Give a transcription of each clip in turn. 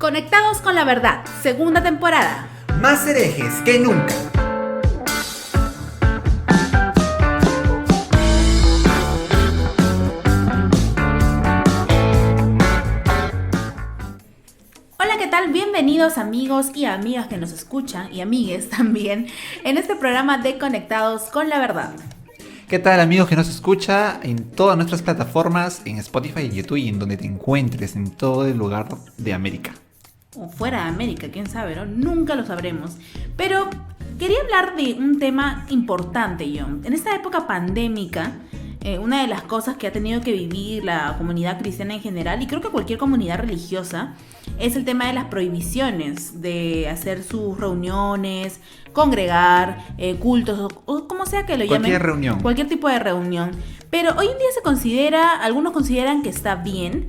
Conectados con la verdad, segunda temporada. Más herejes que nunca. Hola, ¿qué tal? Bienvenidos amigos y amigas que nos escuchan, y amigues también, en este programa de Conectados con la verdad. ¿Qué tal, amigos que nos escucha en todas nuestras plataformas, en Spotify y YouTube y en donde te encuentres, en todo el lugar de América? O fuera de América, quién sabe, ¿no? Nunca lo sabremos. Pero quería hablar de un tema importante, John. En esta época pandémica, una de las cosas que ha tenido que vivir la comunidad cristiana en general, y creo que cualquier comunidad religiosa, es el tema de las prohibiciones de hacer sus reuniones, congregar, cultos, o como sea que lo llamen. Cualquier reunión. Cualquier tipo de reunión. Pero hoy en día algunos consideran que está bien.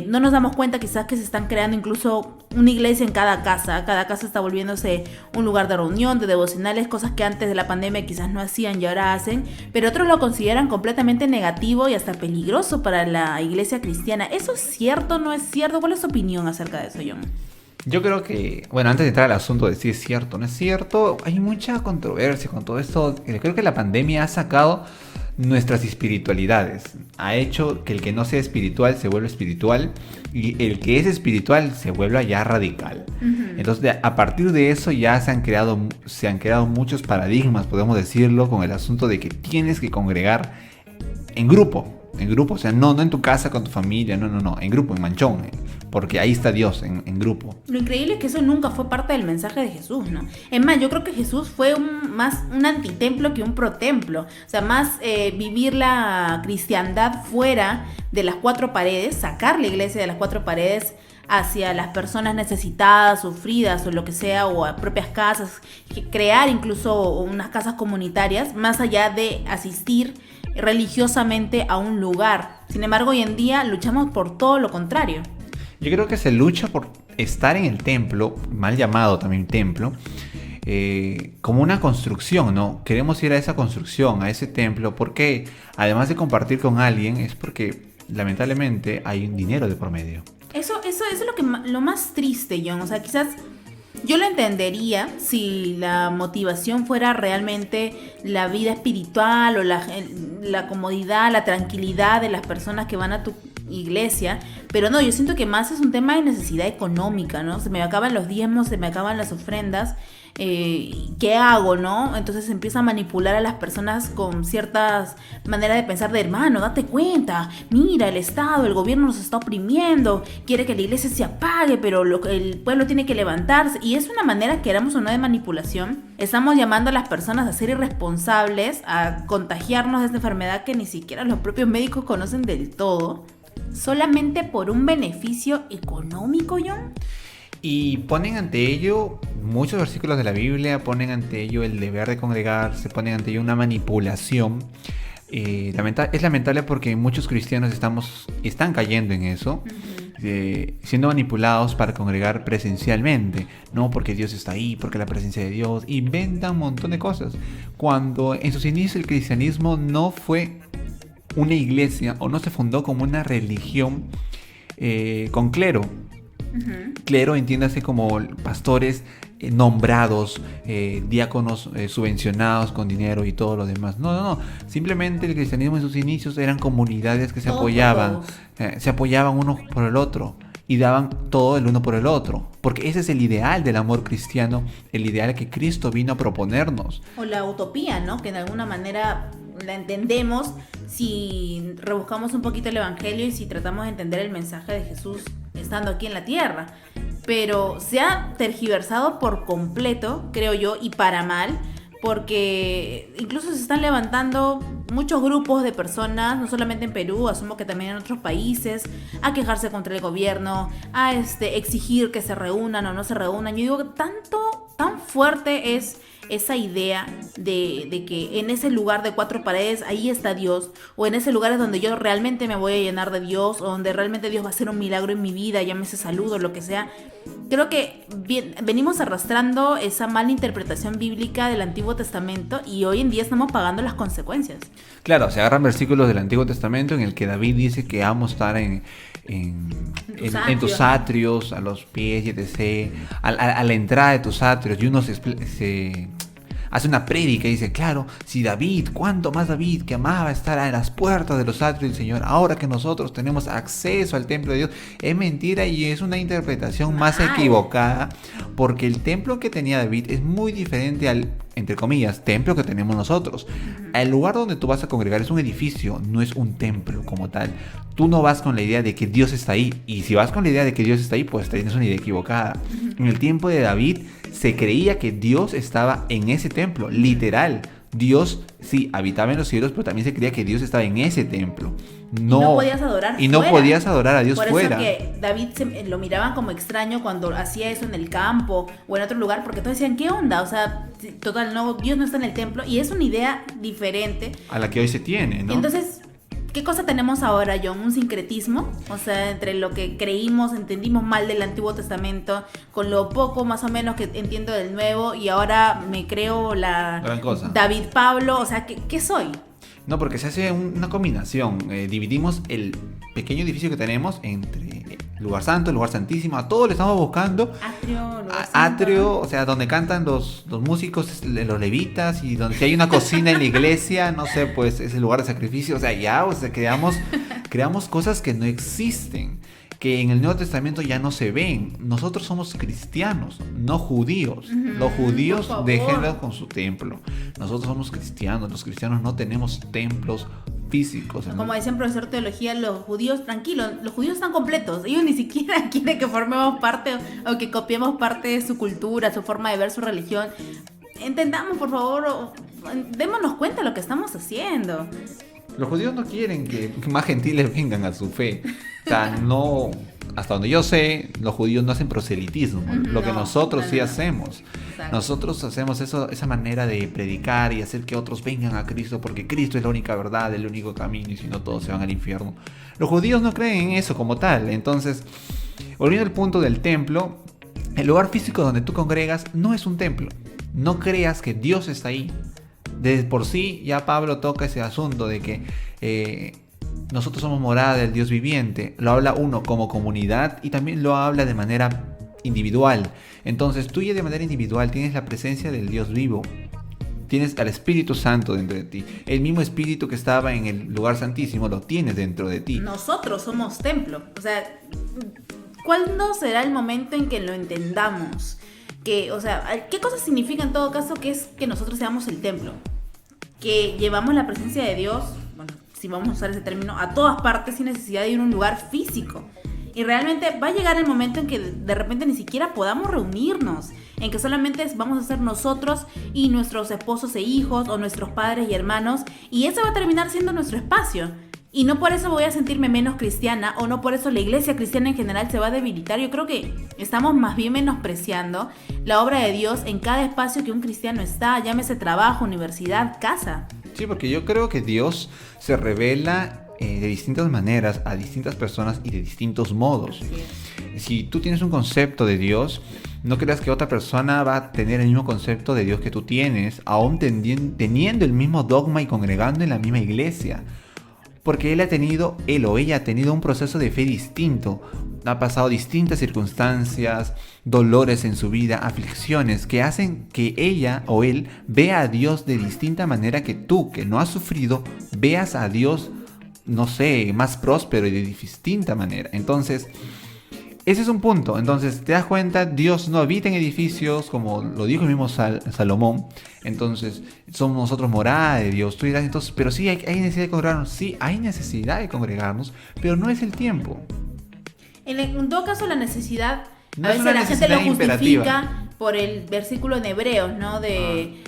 No nos damos cuenta quizás que se están creando incluso una iglesia en cada casa. Cada casa está volviéndose un lugar de reunión, de devocionales, cosas que antes de la pandemia quizás no hacían y ahora hacen. Pero otros lo consideran completamente negativo y hasta peligroso para la iglesia cristiana. ¿Eso es cierto? ¿No es cierto? ¿Cuál es tu opinión acerca de eso, John? Yo creo que, bueno, antes de entrar al asunto de si es cierto o no es cierto, hay mucha controversia con todo esto. Creo que la pandemia ha sacado nuestras espiritualidades. Ha hecho que el que no sea espiritual se vuelva espiritual y el que es espiritual se vuelva ya radical. Uh-huh. Entonces, a partir de eso ya se han creado muchos paradigmas, podemos decirlo, con el asunto de que tienes que congregar en grupo, o sea, no en tu casa con tu familia, no, en grupo, en manchón, porque ahí está Dios, en grupo. Lo increíble es que eso nunca fue parte del mensaje de Jesús, ¿no? Es más, yo creo que Jesús fue más un antitemplo que un protemplo. O sea, más vivir la cristiandad fuera de las cuatro paredes, sacar la iglesia de las cuatro paredes hacia las personas necesitadas, sufridas o lo que sea, o a propias casas, crear incluso unas casas comunitarias, más allá de asistir religiosamente a un lugar. Sin embargo, hoy en día luchamos por todo lo contrario. Yo creo que se lucha por estar en el templo, mal llamado también templo, como una construcción, ¿no? Queremos ir a esa construcción, a ese templo, porque además de compartir con alguien, es porque lamentablemente hay un dinero de por medio. Eso es lo más triste, John. O sea, quizás yo lo entendería si la motivación fuera realmente la vida espiritual o la comodidad, la tranquilidad de las personas que van a tu iglesia, pero no, yo siento que más es un tema de necesidad económica, ¿no? Se me acaban los diezmos, se me acaban las ofrendas, ¿qué hago, no? Entonces se empieza a manipular a las personas con ciertas maneras de pensar de hermano, date cuenta, mira, el Estado, el gobierno nos está oprimiendo, quiere que la iglesia se apague, pero el pueblo tiene que levantarse, y es una manera, queramos o no, de manipulación. Estamos llamando a las personas a ser irresponsables, a contagiarnos de esta enfermedad que ni siquiera los propios médicos conocen del todo, solamente por un beneficio económico, John. Y ponen ante ello, muchos versículos de la Biblia ponen ante ello el deber de congregarse, ponen ante ello una manipulación. Es lamentable porque muchos cristianos están cayendo en eso, siendo manipulados para congregar presencialmente, no porque Dios está ahí, porque la presencia de Dios, inventan un montón de cosas, cuando en sus inicios el cristianismo no fue una iglesia o no se fundó como una religión con clero. Uh-huh. Clero, entiéndase como pastores nombrados, diáconos subvencionados con dinero y todo lo demás. No. Simplemente el cristianismo en sus inicios eran comunidades que se apoyaban uno por el otro y daban todo el uno por el otro. Porque ese es el ideal del amor cristiano, el ideal que Cristo vino a proponernos. O la utopía, ¿no? Que de alguna manera la entendemos si rebuscamos un poquito el evangelio y si tratamos de entender el mensaje de Jesús estando aquí en la tierra. Pero se ha tergiversado por completo, creo yo, y para mal, porque incluso se están levantando muchos grupos de personas, no solamente en Perú, asumo que también en otros países, a quejarse contra el gobierno, a exigir que se reúnan o no se reúnan. Yo digo, tan fuerte es esa idea de que en ese lugar de cuatro paredes ahí está Dios, o en ese lugar es donde yo realmente me voy a llenar de Dios, o donde realmente Dios va a hacer un milagro en mi vida, llámese salud o lo que sea. Creo que venimos arrastrando esa mala interpretación bíblica del Antiguo Testamento y hoy en día estamos pagando las consecuencias. Claro, se agarran versículos del Antiguo Testamento en el que David dice que vamos a estar en en tus atrios, a los pies, y etc., a la entrada de tus atrios, y uno se hace una prédica y dice, claro, si David, cuánto más David, que amaba estar a las puertas de los atrios del Señor, ahora que nosotros tenemos acceso al templo de Dios, es mentira y es una interpretación más equivocada, porque el templo que tenía David es muy diferente al, entre comillas, templo que tenemos nosotros. El lugar donde tú vas a congregar es un edificio, no es un templo como tal. Tú no vas con la idea de que Dios está ahí, y si vas con la idea de que Dios está ahí, pues tienes una idea equivocada. En el tiempo de David se creía que Dios estaba en ese templo, literal. Dios sí habitaba en los cielos, pero también se creía que Dios estaba en ese templo. No podías adorar y no fuera. podías adorar a Dios por fuera. Por eso que David lo miraban como extraño cuando hacía eso en el campo o en otro lugar, porque todos decían, ¿qué onda? O sea, total, no, Dios no está en el templo, y es una idea diferente a la que hoy se tiene, ¿no? Entonces, ¿qué cosa tenemos ahora, John? ¿Un sincretismo? O sea, entre lo que creímos, entendimos mal del Antiguo Testamento, con lo poco más o menos que entiendo del Nuevo, y ahora me creo la gran cosa. David Pablo, o sea, ¿qué soy? No, porque se hace una combinación. Dividimos el pequeño edificio que tenemos entre lugar santo, lugar santísimo. A todos le estamos buscando atrio, o sea, donde cantan los músicos, los levitas, y donde si hay una cocina en la iglesia, no sé, pues es el lugar de sacrificio. O sea, ya, o sea, creamos cosas que no existen, que en el Nuevo Testamento ya no se ven. Nosotros somos cristianos, no judíos. Los judíos, déjenlos con su templo. Nosotros somos cristianos. Los cristianos no tenemos templos físicos. Como decía un profesor de teología, los judíos, tranquilos, los judíos están completos. Ellos ni siquiera quieren que formemos parte o que copiemos parte de su cultura, su forma de ver su religión. Entendamos, por favor, démonos cuenta de lo que estamos haciendo. Los judíos no quieren que más gentiles vengan a su fe. O sea, no, hasta donde yo sé, los judíos no hacen proselitismo, lo que nosotros sí hacemos. Exacto. Nosotros hacemos esa manera de predicar y hacer que otros vengan a Cristo, porque Cristo es la única verdad, el único camino, y si no todos se van al infierno. Los judíos no creen en eso como tal. Entonces, volviendo al punto del templo, el lugar físico donde tú congregas no es un templo. No creas que Dios está ahí. De por sí ya Pablo toca ese asunto de que nosotros somos morada del Dios viviente. Lo habla uno como comunidad y también lo habla de manera individual. Entonces tú ya de manera individual tienes la presencia del Dios vivo. Tienes al Espíritu Santo dentro de ti. El mismo Espíritu que estaba en el lugar santísimo lo tienes dentro de ti. Nosotros somos templo. O sea, ¿cuándo será el momento en que lo entendamos? Que, o sea, ¿qué cosa significa en todo caso que es que nosotros seamos el templo? Que llevamos la presencia de Dios, bueno, si vamos a usar ese término, a todas partes sin necesidad de ir a un lugar físico. Y realmente va a llegar el momento en que de repente ni siquiera podamos reunirnos, en que solamente vamos a ser nosotros y nuestros esposos e hijos, o nuestros padres y hermanos, y ese va a terminar siendo nuestro espacio. Y no por eso voy a sentirme menos cristiana, o no por eso la iglesia cristiana en general se va a debilitar. Yo creo que estamos más bien menospreciando la obra de Dios en cada espacio que un cristiano está, llámese trabajo, universidad, casa. Sí, porque yo creo que Dios se revela de distintas maneras a distintas personas y de distintos modos. Si tú tienes un concepto de Dios, no creas que otra persona va a tener el mismo concepto de Dios que tú tienes, aún teniendo el mismo dogma y congregando en la misma iglesia. Porque él o ella ha tenido un proceso de fe distinto, ha pasado distintas circunstancias, dolores en su vida, aflicciones que hacen que ella o él vea a Dios de distinta manera que tú, que no has sufrido, veas a Dios, no sé, más próspero y de distinta manera. Entonces, ese es un punto. Entonces, te das cuenta, Dios no habita en edificios, como lo dijo el mismo Salomón. Entonces, somos nosotros morada de Dios. Tú dirás, entonces, pero sí, hay necesidad de congregarnos. Sí, hay necesidad de congregarnos, pero no es el tiempo. En todo caso, la necesidad, no a veces la gente lo justifica por el versículo en Hebreos, ¿no? Que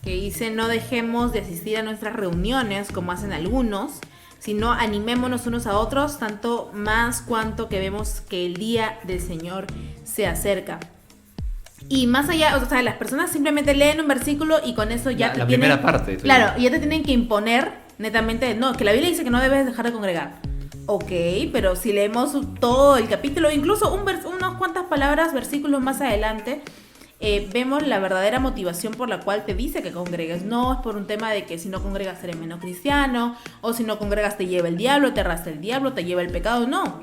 dice, no dejemos de asistir a nuestras reuniones, como hacen algunos, sino animémonos unos a otros, tanto más cuanto que vemos que el día del Señor se acerca. Y más allá, o sea, las personas simplemente leen un versículo y con eso ya la primera parte. Claro, y ya te tienen que imponer netamente, no, que la Biblia dice que no debes dejar de congregar. Ok, pero si leemos todo el capítulo, incluso unas cuantas palabras, versículos más adelante, vemos la verdadera motivación por la cual te dice que congregues. No es por un tema de que si no congregas eres menos cristiano, o si no congregas te lleva el diablo, te arrastra el diablo, te lleva el pecado. No,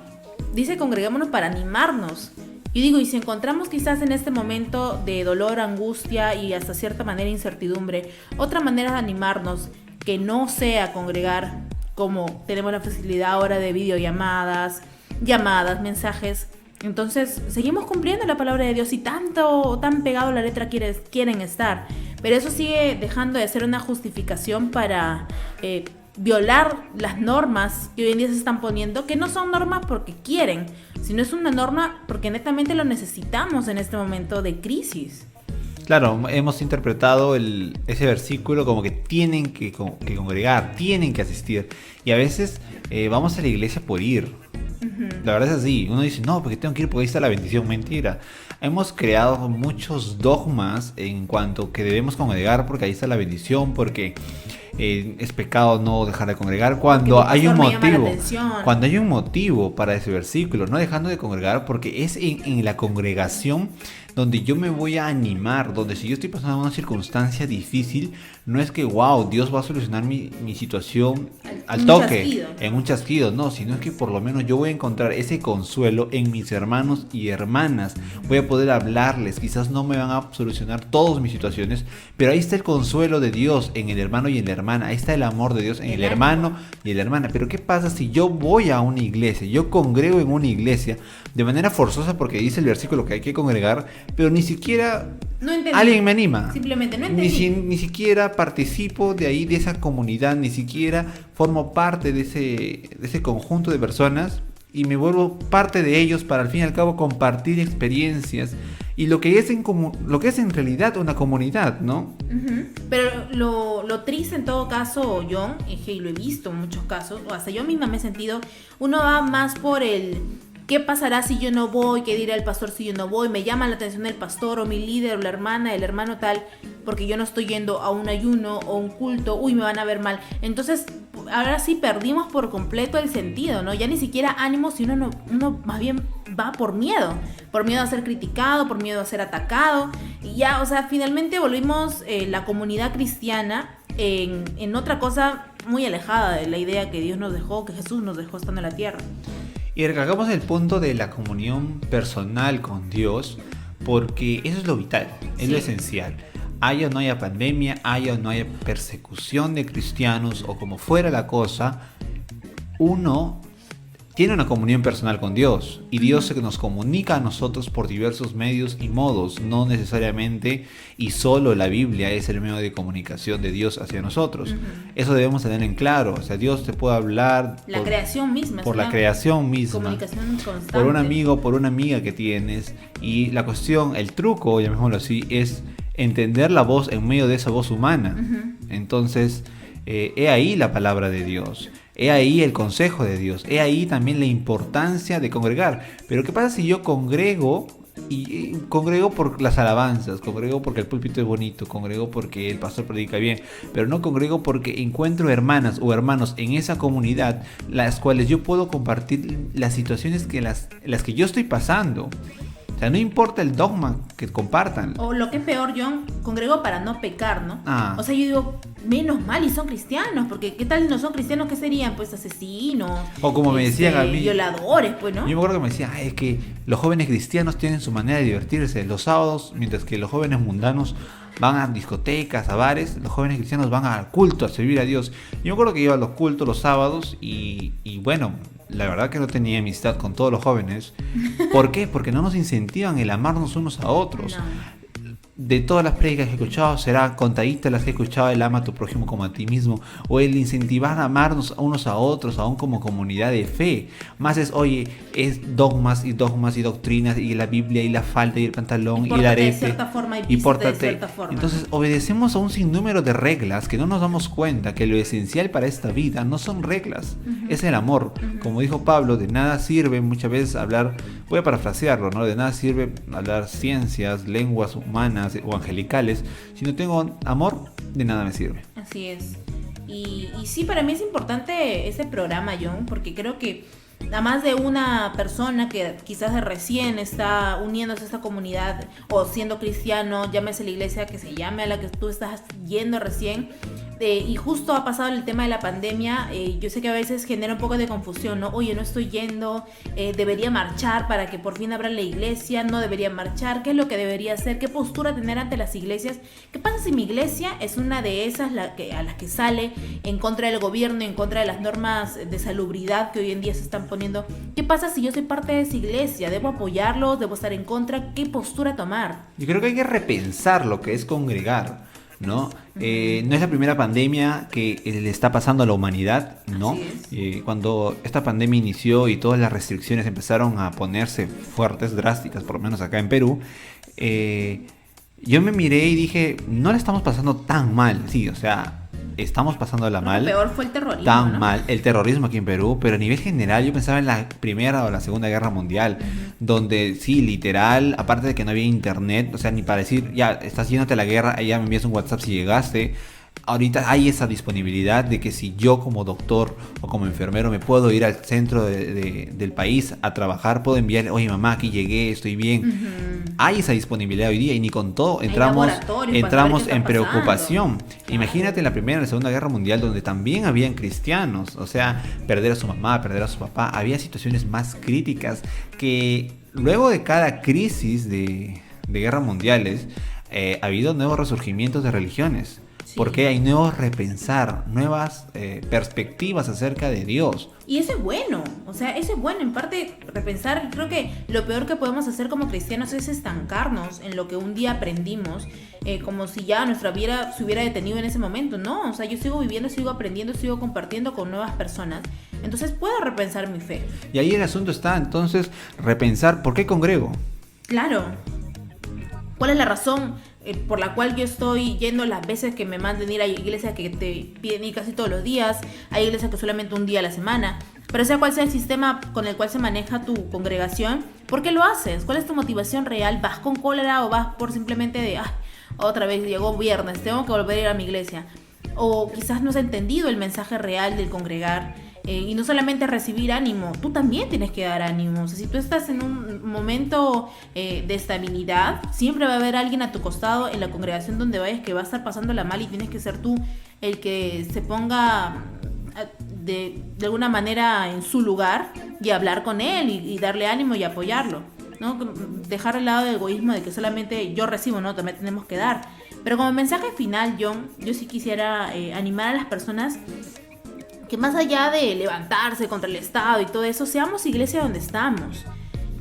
dice congreguémonos para animarnos. Yo digo, y si encontramos quizás en este momento de dolor, angustia y hasta cierta manera incertidumbre, otra manera de animarnos que no sea congregar, como tenemos la facilidad ahora de videollamadas, llamadas, mensajes, entonces seguimos cumpliendo la palabra de Dios y tan pegado a la letra quieren estar. Pero eso sigue dejando de ser una justificación para violar las normas que hoy en día se están poniendo, que no son normas porque quieren, sino es una norma porque netamente lo necesitamos en este momento de crisis. Claro, hemos interpretado ese versículo como que tienen que congregar, tienen que asistir. Y a veces vamos a la iglesia por ir. Uh-huh. La verdad es así. Uno dice, no, porque tengo que ir porque ahí está la bendición. Mentira. Hemos creado muchos dogmas en cuanto que debemos congregar porque ahí está la bendición, porque es pecado no dejar de congregar cuando hay un motivo. Cuando hay un motivo para ese versículo, no dejando de congregar, porque es en la congregación donde yo me voy a animar, donde si yo estoy pasando una circunstancia difícil, no es que wow, Dios va a solucionar mi situación al toque, en un chasquido, no, sino es que por lo menos yo voy a encontrar ese consuelo en mis hermanos y hermanas, voy a poder hablarles, quizás no me van a solucionar todas mis situaciones, pero ahí está el consuelo de Dios en el hermano y en la hermana, ahí está el amor de Dios en el hermano y en la hermana. Pero ¿qué pasa si yo voy a una iglesia, yo congrego en una iglesia de manera forzosa porque dice el versículo que hay que congregar, pero ni siquiera alguien me anima? Simplemente no entendí. Ni siquiera participo de ahí, de esa comunidad, ni siquiera formo parte de ese conjunto de personas y me vuelvo parte de ellos para al fin y al cabo compartir experiencias y lo que es en realidad una comunidad, ¿no? Uh-huh. Pero lo triste en todo caso, John, es que lo he visto en muchos casos, o hasta yo misma me he sentido, uno va más por el ¿qué pasará si yo no voy? ¿Qué dirá el pastor si yo no voy? Me llama la atención el pastor o mi líder o la hermana, el hermano tal, porque yo no estoy yendo a un ayuno o un culto, uy, me van a ver mal. Entonces, ahora sí perdimos por completo el sentido, ¿no? Ya ni siquiera ánimo, si uno más bien va por miedo a ser criticado, por miedo a ser atacado. Y ya, o sea, finalmente volvimos la comunidad cristiana en otra cosa muy alejada de la idea que Dios nos dejó, que Jesús nos dejó estando en la tierra. Y recalcamos el punto de la comunión personal con Dios, porque eso es lo vital, es lo esencial. Haya o no haya pandemia, haya o no haya persecución de cristianos o como fuera la cosa, uno tiene una comunión personal con Dios y Dios se nos comunica a nosotros por diversos medios y modos, no necesariamente y solo la Biblia es el medio de comunicación de Dios hacia nosotros. Eso debemos tener en claro, o sea, Dios te puede hablar creación misma, por la creación misma, comunicación constante, por un amigo, por una amiga que tienes, y la cuestión, el truco, llamémoslo así, es entender la voz en medio de esa voz humana. Entonces, he ahí la palabra de Dios. He ahí el consejo de Dios. He ahí también la importancia de congregar. Pero ¿qué pasa si yo congrego? Y congrego por las alabanzas, congrego porque el púlpito es bonito, congrego porque el pastor predica bien, pero no congrego porque encuentro hermanas o hermanos en esa comunidad, las cuales yo puedo compartir las situaciones las que yo estoy pasando. O sea, no importa el dogma que compartan. O lo que es peor, John, congrego para no pecar, ¿no? O sea, yo digo, menos mal y son cristianos, porque ¿qué tal no son cristianos? ¿Qué serían? Pues asesinos. O como me decían a mí. Violadores, pues, ¿no? Yo me acuerdo que me decían, es que los jóvenes cristianos tienen su manera de divertirse los sábados, mientras que los jóvenes mundanos van a discotecas, a bares, los jóvenes cristianos van al culto a servir a Dios. Yo me acuerdo que iba a los cultos los sábados y bueno, la verdad que no tenía amistad con todos los jóvenes. ¿Por qué? Porque no nos incentivan el amarnos unos a otros. No. De todas las prédicas que he escuchado, será contaditas las que he escuchado, el ama a tu prójimo como a ti mismo, o el incentivar a amarnos unos a otros, aún como comunidad de fe. Más es, oye, es dogmas y doctrinas, y la Biblia, y la falda, y el pantalón, y el arete. De cierta forma y pórtate de cierta forma. Entonces, obedecemos a un sinnúmero de reglas que no nos damos cuenta que lo esencial para esta vida no son reglas, es el amor. Como dijo Pablo, de nada sirve muchas veces hablar, voy a parafrasearlo, ¿no? De nada sirve hablar ciencias, lenguas humanas o angelicales, si no tengo amor, de nada me sirve. Así es. Y sí, para mí es importante ese programa, John, porque creo que a más de una persona que quizás de recién está uniéndose a esta comunidad o siendo cristiano, llámese la iglesia que se llame a la que tú estás yendo recién, Y justo ha pasado el tema de la pandemia, yo sé que a veces genera un poco de confusión, ¿no? Oye, no estoy yendo, debería marchar para que por fin abra la iglesia, no debería marchar, ¿qué es lo que debería hacer? ¿Qué postura tener ante las iglesias? ¿Qué pasa si mi iglesia es una de esas a las que sale en contra del gobierno, en contra de las normas de salubridad que hoy en día se están poniendo? ¿Qué pasa si yo soy parte de esa iglesia? ¿Debo apoyarlos? ¿Debo estar en contra? ¿Qué postura tomar? Yo creo que hay que repensar lo que es congregar, ¿no? No es la primera pandemia que le está pasando a la humanidad, ¿no? Cuando esta pandemia inició y todas las restricciones empezaron a ponerse fuertes, drásticas, por lo menos acá en Perú, yo me miré y dije, no la estamos pasando tan mal, sí, o sea, estamos pasándola mal. Lo peor fue el terrorismo, tan ¿no? mal, el terrorismo aquí en Perú, pero a nivel general yo pensaba en la Primera o la Segunda Guerra Mundial, donde sí, literal, aparte de que no había internet, o sea, ni para decir, ya, estás yéndote a la guerra, ya me envías un WhatsApp si llegaste. Ahorita hay esa disponibilidad de que si yo como doctor o como enfermero me puedo ir al centro del país a trabajar, puedo enviar, oye mamá, aquí llegué, estoy bien. Hay esa disponibilidad hoy día y ni con todo entramos en preocupación. Imagínate en la Primera y la Segunda Guerra Mundial, donde también habían cristianos, o sea, perder a su mamá, perder a su papá, había situaciones más críticas que luego de cada crisis de guerras mundiales ha habido nuevos resurgimientos de religiones. Sí. Porque hay nuevos repensar, nuevas perspectivas acerca de Dios. Y eso es bueno, o sea, eso es bueno, en parte repensar. Creo que lo peor que podemos hacer como cristianos es estancarnos en lo que un día aprendimos, como si ya nuestra vida se hubiera detenido en ese momento. No, o sea, yo sigo viviendo, sigo aprendiendo, sigo compartiendo con nuevas personas. Entonces puedo repensar mi fe. Y ahí el asunto está, entonces, repensar, ¿por qué congrego? Claro. ¿Cuál es la razón por la cual yo estoy yendo las veces que me manden ir a iglesias que te piden ir casi todos los días? Hay iglesias que solamente un día a la semana. Pero sea cual sea el sistema con el cual se maneja tu congregación, ¿por qué lo haces? ¿Cuál es tu motivación real? ¿Vas con cólera o vas por simplemente de, otra vez llegó viernes, tengo que volver a ir a mi iglesia? O quizás no has entendido el mensaje real del congregar. Y no solamente recibir ánimo, tú también tienes que dar ánimo. O sea, si tú estás en un momento de estabilidad, siempre va a haber alguien a tu costado en la congregación donde vayas que va a estar pasándola mal, y tienes que ser tú el que se ponga de alguna manera en su lugar y hablar con él y darle ánimo y apoyarlo, ¿no? Dejar al lado el egoísmo de que solamente yo recibo, no, también tenemos que dar. Pero como mensaje final, John, yo sí quisiera animar a las personas que más allá de levantarse contra el Estado y todo eso, seamos iglesia donde estamos.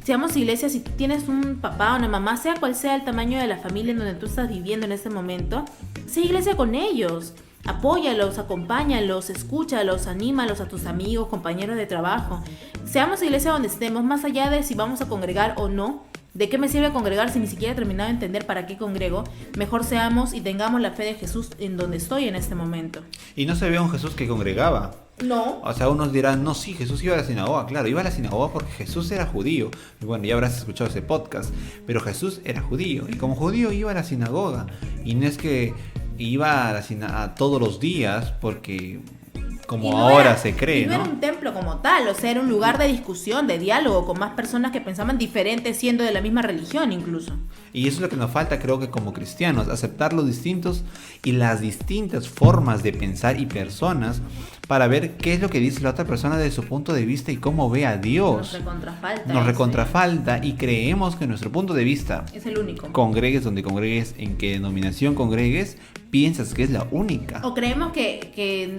Seamos iglesia, si tú tienes un papá o una mamá, sea cual sea el tamaño de la familia en donde tú estás viviendo en este momento, sé iglesia con ellos. Apóyalos, acompáñalos, escúchalos, anímalos a tus amigos, compañeros de trabajo. Seamos iglesia donde estemos, más allá de si vamos a congregar o no. ¿De qué me sirve congregar si ni siquiera he terminado de entender para qué congrego? Mejor seamos y tengamos la fe de Jesús en donde estoy en este momento. Y no se ve a un Jesús que congregaba. No. O sea, unos dirán, no, sí, Jesús iba a la sinagoga. Claro, iba a la sinagoga porque Jesús era judío. Y bueno, ya habrás escuchado ese podcast. Pero Jesús era judío. Y como judío iba a la sinagoga. Y no es que iba a todos los días porque como no ahora se cree, ¿no? No era un templo como tal, o sea, era un lugar de discusión, de diálogo con más personas que pensaban diferente, siendo de la misma religión incluso. Y eso es lo que nos falta, creo que como cristianos, aceptar los distintos y las distintas formas de pensar y personas para ver qué es lo que dice la otra persona desde su punto de vista y cómo ve a Dios. Nos recontrafalta y creemos que nuestro punto de vista es el único. Congregues donde congregues, en qué denominación congregues, piensas que es la única. O creemos que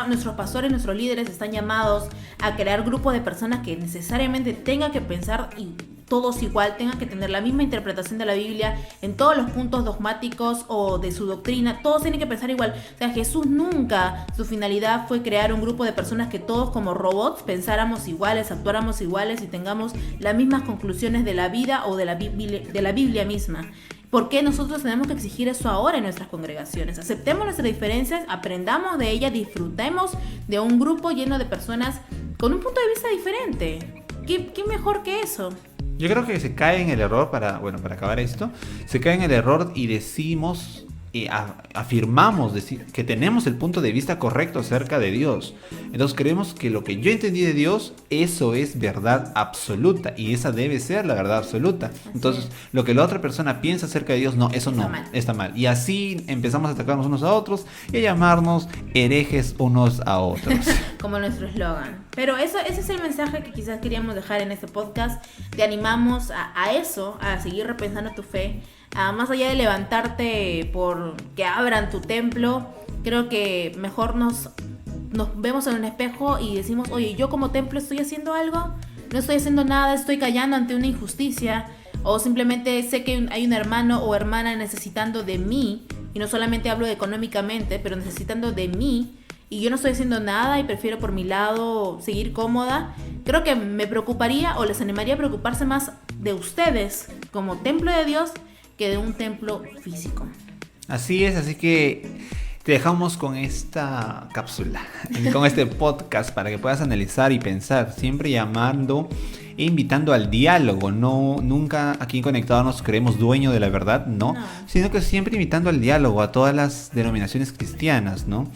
nuestros pastores, nuestros líderes están llamados a crear grupos de personas que necesariamente tengan que pensar y todos igual, tengan que tener la misma interpretación de la Biblia en todos los puntos dogmáticos o de su doctrina, todos tienen que pensar igual. O sea, Jesús nunca, su finalidad fue crear un grupo de personas que todos como robots pensáramos iguales, actuáramos iguales y tengamos las mismas conclusiones de la vida o de la Biblia misma. ¿Por qué nosotros tenemos que exigir eso ahora en nuestras congregaciones? Aceptemos nuestras diferencias, aprendamos de ellas, disfrutemos de un grupo lleno de personas con un punto de vista diferente. ¿Qué mejor que eso? Yo creo que se cae en el error, para acabar esto, se cae en el error y decimos afirmamos que tenemos el punto de vista correcto acerca de Dios. Entonces creemos que lo que yo entendí de Dios, eso es verdad absoluta y esa debe ser la verdad absoluta. Entonces lo que la otra persona piensa acerca de Dios, no, eso no, está mal. Y así empezamos a atacarnos unos a otros y a llamarnos herejes unos a otros. Como nuestro eslogan. Pero ese es el mensaje que quizás queríamos dejar en este podcast. Te animamos a eso, a seguir repensando tu fe. Más allá de levantarte por que abran tu templo, creo que mejor nos vemos en un espejo y decimos, oye, yo como templo estoy haciendo algo, no estoy haciendo nada, estoy callando ante una injusticia, o simplemente sé que hay un hermano o hermana necesitando de mí, y no solamente hablo económicamente, pero necesitando de mí, y yo no estoy haciendo nada y prefiero por mi lado seguir cómoda. Creo que me preocuparía o les animaría a preocuparse más de ustedes como templo de Dios que de un templo físico. Así es, así que te dejamos con esta cápsula, con este podcast para que puedas analizar y pensar, siempre llamando e invitando al diálogo. Nunca aquí en Conectado nos creemos dueños de la verdad, no, sino que siempre invitando al diálogo a todas las denominaciones cristianas, ¿no?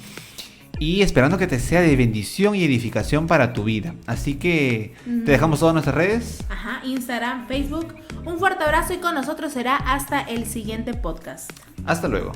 Y esperando que te sea de bendición y edificación para tu vida. Así que te dejamos todas nuestras redes. Instagram, Facebook. Un fuerte abrazo y con nosotros será hasta el siguiente podcast. Hasta luego.